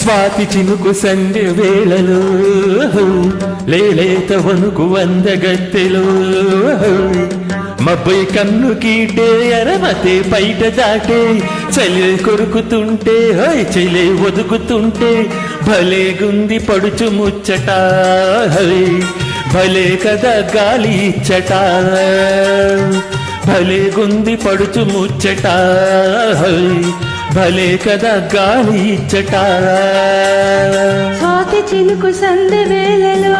స్వాతి చినుకు సంధ్య వేళలో లేలేత వణుకు వందగత్తెలో మబ్బై కన్ను కీటే అరమతే బయట దాటే చలి కొరుకుతుంటే చెలే ఒదుకుతుంటే భలే గుంది పడుచు ముచ్చట భలే కదా గాలి ఇచ్చట భలే గుంది పడుచు ముచ్చట భలే కదా గాలి ఇచ్చట స్వాతి చినుకు సంధ్య వేళలో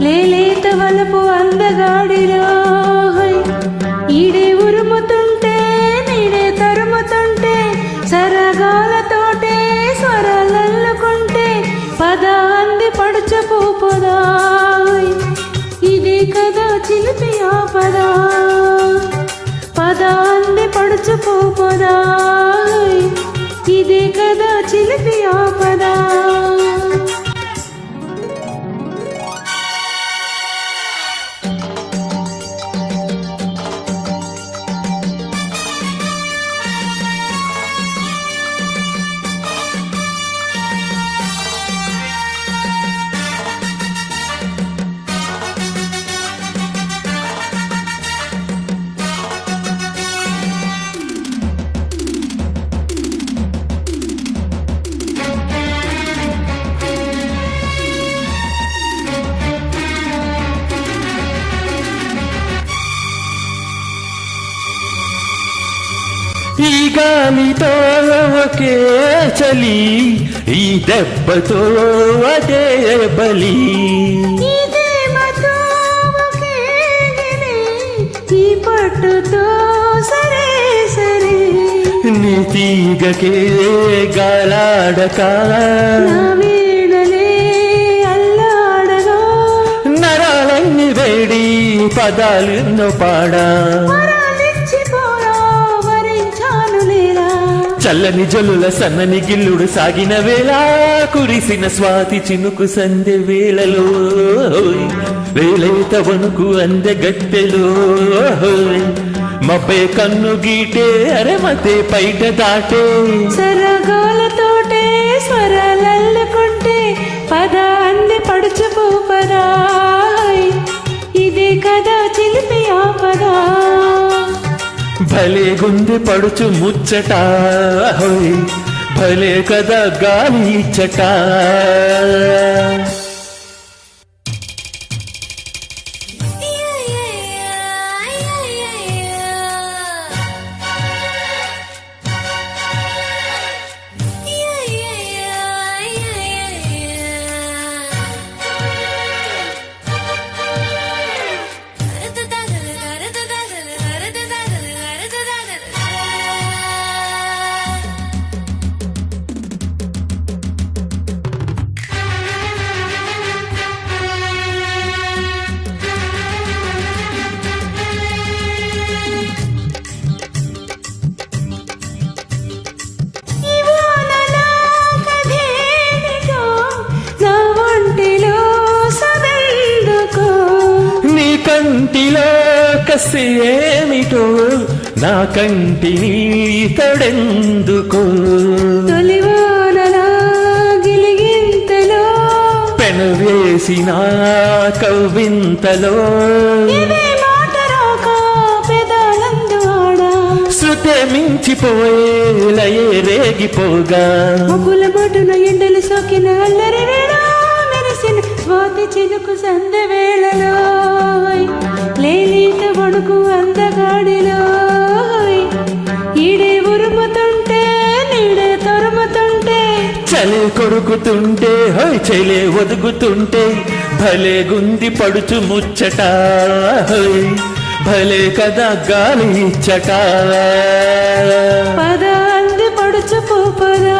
లేలేత వలపు అందగాడిలో ఈడే ఉరుముతుంటే నీడే తరుముతుంటే సరగాలతోటే స్వరాలల్లుకుంటే పద అంది పడుచు పూపదా ఇదే కదా చిలిపి ఆపదా పద అంది పడుచు పూపదా ఇదే కదా చిలిపి ఆపదా ఈ గాలితో ఒకే చలి ఈ దెబ్బతో అదే బలి ఈ పట్టుతో సరే సరే నీ తీగకే గాలాడక నా వీణలే అల్లాడగా నరాలన్నీ వేడి పదాలు పాడా చల్లని జల్లుల సన్నని గిల్లుడు సాగిన వేళ కురిసిన స్వాతి చినుకు సంధ్య వేళలో వేలేత వణుకు అందగత్తెలో మబ్బే కన్ను గీటే అరమతే పైట దాటే సరగాలతోటే స్వరాలల్లుకుంటే పద అంది పడుచు పూపదా ఇదే కదా చిలిపి ఆపదా భలే గుంది పడుచు ముచ్చట భలే కదా గాలి ఇచ్చట కంటిలో కసేమిటో నా కంటిని తడెందుకో తొలివానలా గిలిగింతలో పెను వేసిన కవ్వింతలో శృతే మించిపోయే లయే రేగిపోగా ముగ్గుల మాటున ఎండలు సోకిన అల్లరి వేళ మెరిసిన స్వాతి చినుకు సంధ్య వేళలో లేలీత వణుకు అందగాడిలో ఈడే ఉరుముతుంటే నీడే తరుముతుంటే చలి కొరుకుతుంటే చెలే ఒదుగుతుంటే భలే గుంది పడుచు ముచ్చట భలే కదా గాలి ఇచ్చట పద అంది పడుచు పూపదా